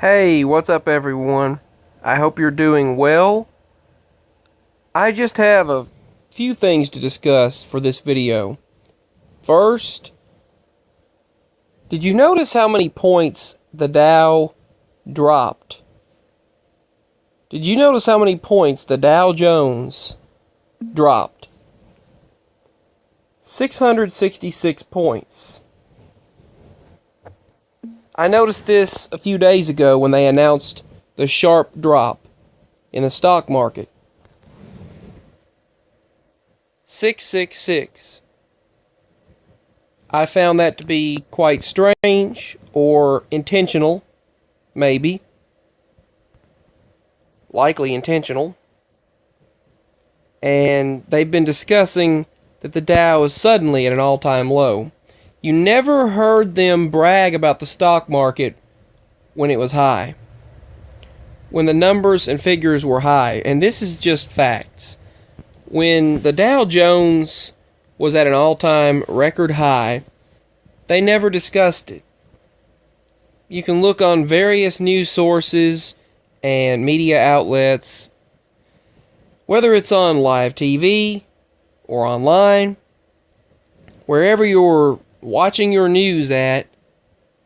Hey, what's up everyone? I hope you're doing well. I just have a few things to discuss for this video. First, did you notice how many points the Dow dropped? Did you notice how many points the Dow Jones dropped? 666 points. I noticed this a few days ago when they announced the sharp drop in the stock market. 666. I found that to be quite strange or intentional, maybe. Likely intentional. And they've been discussing that the Dow is suddenly at an all-time low. You never heard them brag about the stock market when it was high, when the numbers and figures were high. And this is just facts. When the Dow Jones was at an all-time record high, they never discussed it. You can look on various news sources and media outlets, whether it's on live TV or online, wherever you're watching your news at,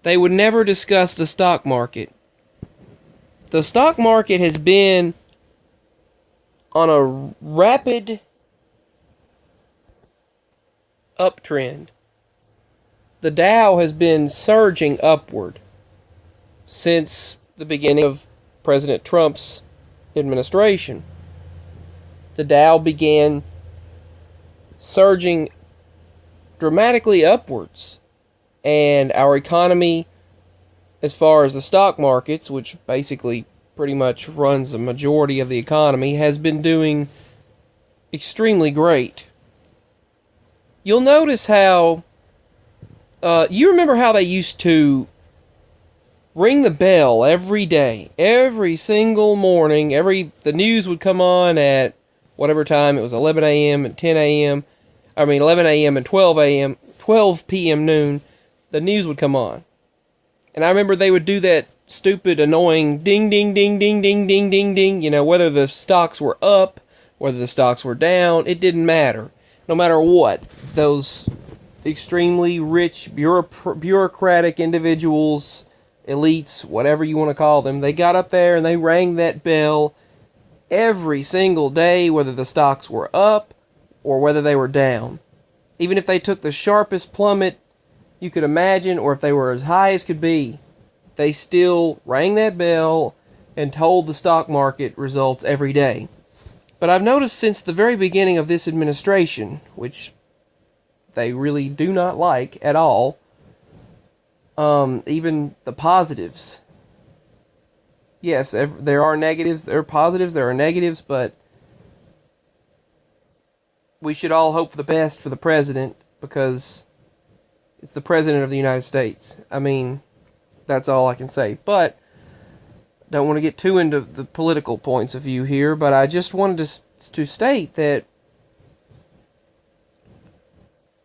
they would never discuss the stock market. The stock market has been on a rapid uptrend. The Dow has been surging upward since the beginning of President Trump's administration. The Dow began surging dramatically upwards, and our economy, as far as the stock markets, which basically pretty much runs the majority of the economy, has been doing extremely great. You'll notice how you remember how they used to ring the bell every day, every single morning. The news would come on at whatever time. It was 11 a.m. and 10 a.m. 11 a.m. and 12 a.m., 12 p.m. noon, the news would come on. And I remember they would do that stupid, annoying ding, ding, ding, ding, ding, ding, ding, ding. You know, whether the stocks were up, whether the stocks were down, it didn't matter. No matter what, those extremely rich, bureaucratic individuals, elites, whatever you want to call them, they got up there and they rang that bell every single day, whether the stocks were up or whether they were down. Even if they took the sharpest plummet you could imagine, or if they were as high as could be, they still rang that bell and told the stock market results every day. But I've noticed since the very beginning of this administration, which they really do not like at all, even the positives. Yes, there are negatives, there are positives, there are negatives, but we should all hope for the best for the president, because it's the president of the United States. I mean, that's all I can say. But don't want to get too into the political points of view here, but I just wanted to state that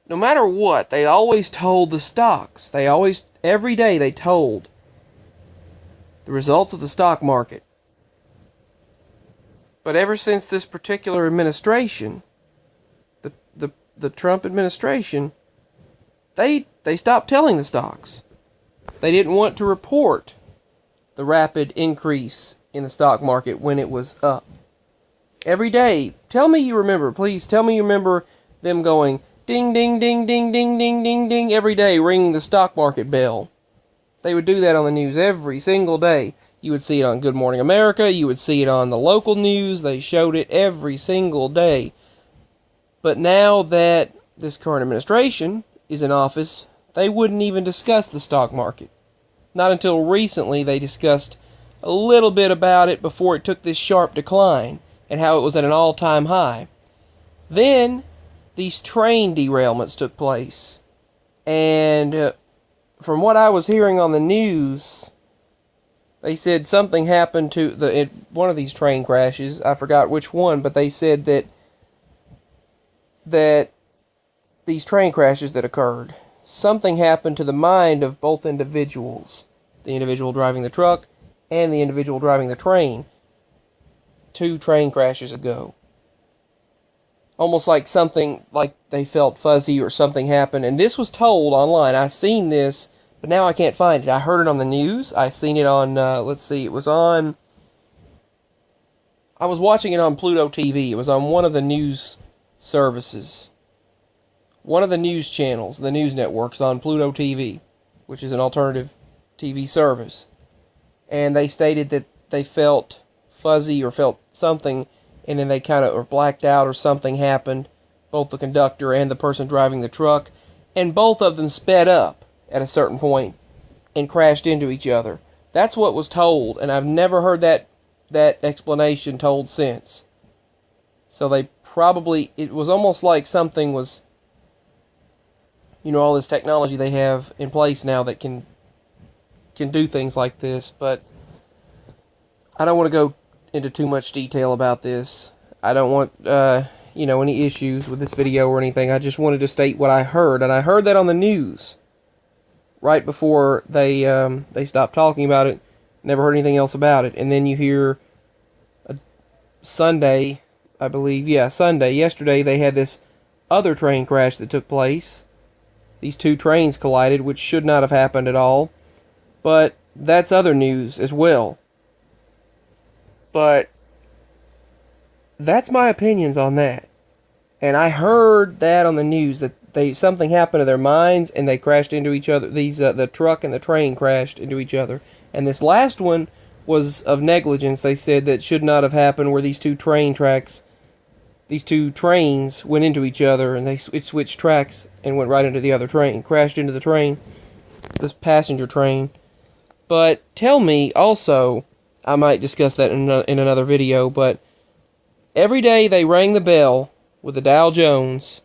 no matter what, they always told the stocks. Every day they told the results of the stock market. But ever since this particular administration, the Trump administration, they stopped telling the stocks. They didn't want to report the rapid increase in the stock market when it was up. Every day, tell me you remember, please tell me you remember them going ding, ding, ding, ding, ding, ding, ding, ding, every day, ringing the stock market bell. They would do that on the news every single day. You would see it on Good Morning America. You would see it on the local news. They showed it every single day. But now that this current administration is in office, they wouldn't even discuss the stock market. Not until recently they discussed a little bit about it before it took this sharp decline and how it was at an all-time high. Then these train derailments took place. And from what I was hearing on the news, they said something happened to one of these train crashes. I forgot which one, but they said that these train crashes that occurred, something happened to the mind of both individuals, the individual driving the truck and the individual driving the train 2 train crashes ago. Almost like something, like they felt fuzzy or something happened. And this was told online. I seen this, but now I can't find it. I heard it on the news. I seen it on, let's see, it was on, I was watching it on Pluto TV. It was on one of the news services. One of the news channels, the news networks on Pluto TV, which is an alternative TV service. And they stated that they felt fuzzy or felt something, and then they kind of were blacked out or something happened, both the conductor and the person driving the truck, and both of them sped up at a certain point and crashed into each other. That's what was told, and I've never heard that explanation told since. So they probably, it was almost like something was, all this technology they have in place now that can do things like this, but I don't want to go into too much detail about this. I don't want, any issues with this video or anything. I just wanted to state what I heard, and I heard that on the news right before they stopped talking about it. Never heard anything else about it. And then you hear Sunday, I believe, Sunday, yesterday, they had this other train crash that took place. These 2 trains collided, which should not have happened at all. But that's other news as well. But that's my opinions on that. And I heard that on the news, that something happened to their minds and they crashed into each other. The truck and the train crashed into each other. And this last one was of negligence. They said that should not have happened, where these 2 trains went into each other, and it switched tracks and went right into the other train, crashed into the train, this passenger train. But tell me also, I might discuss that in another video, but every day they rang the bell with the Dow Jones,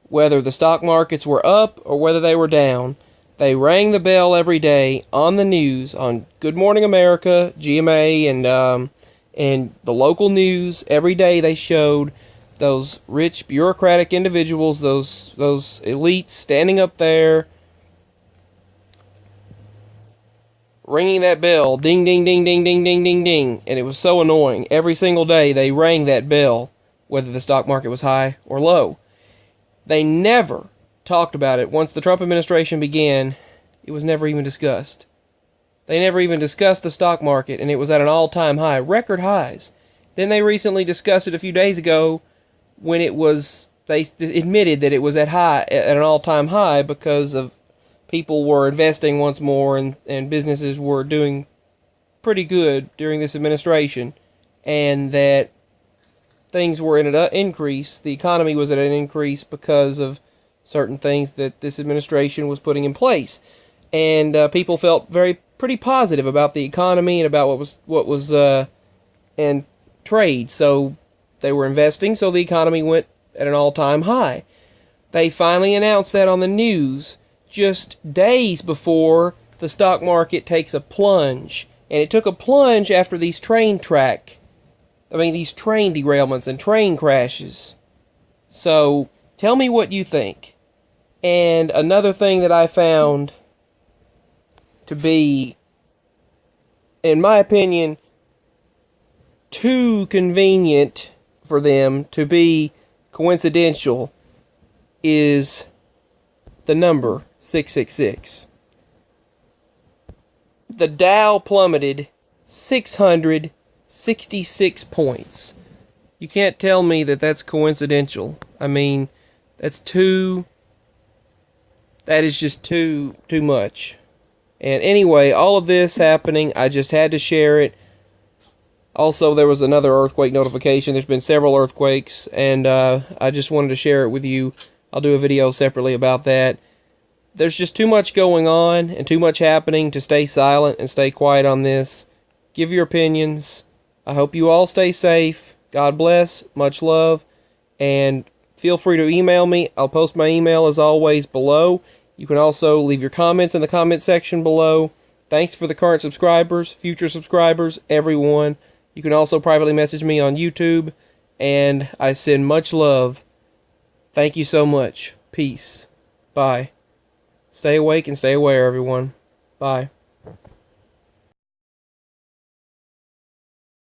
whether the stock markets were up or whether they were down. They rang the bell every day on the news, on Good Morning America, GMA, and the local news. Every day they showed those rich bureaucratic individuals, those elites standing up there, ringing that bell, ding, ding, ding, ding, ding, ding, ding, ding. And it was so annoying. Every single day they rang that bell, whether the stock market was high or low. They never talked about it. Once the Trump administration began, it was never even discussed. They never even discussed the stock market, and it was at an all-time high, record highs. Then they recently discussed it a few days ago when they admitted that it was at an all-time high because of people were investing once more, and businesses were doing pretty good during this administration, and that things were in an increase. The economy was at an increase because of certain things that this administration was putting in place, and people felt pretty positive about the economy and about what was and trade. So they were investing, so the economy went at an all-time high. They finally announced that on the news just days before the stock market takes a plunge. And it took a plunge after these train derailments and train crashes. So, tell me what you think. And another thing that I found to be, in my opinion, too convenient for them to be coincidental is the number 666. The Dow plummeted 666 points. You can't tell me that that's coincidental. I mean, that is just too much. And anyway, all of this happening, I just had to share it. Also, there was another earthquake notification. There's been several earthquakes, and I just wanted to share it with you. I'll do a video separately about that. There's just too much going on and too much happening to stay silent and stay quiet on this. Give your opinions. I hope you all stay safe. God bless. Much love. And feel free to email me. I'll post my email as always below. You can also leave your comments in the comment section below. Thanks for the current subscribers, future subscribers, everyone. You can also privately message me on YouTube. And I send much love. Thank you so much. Peace. Bye. Stay awake and stay aware, everyone. Bye.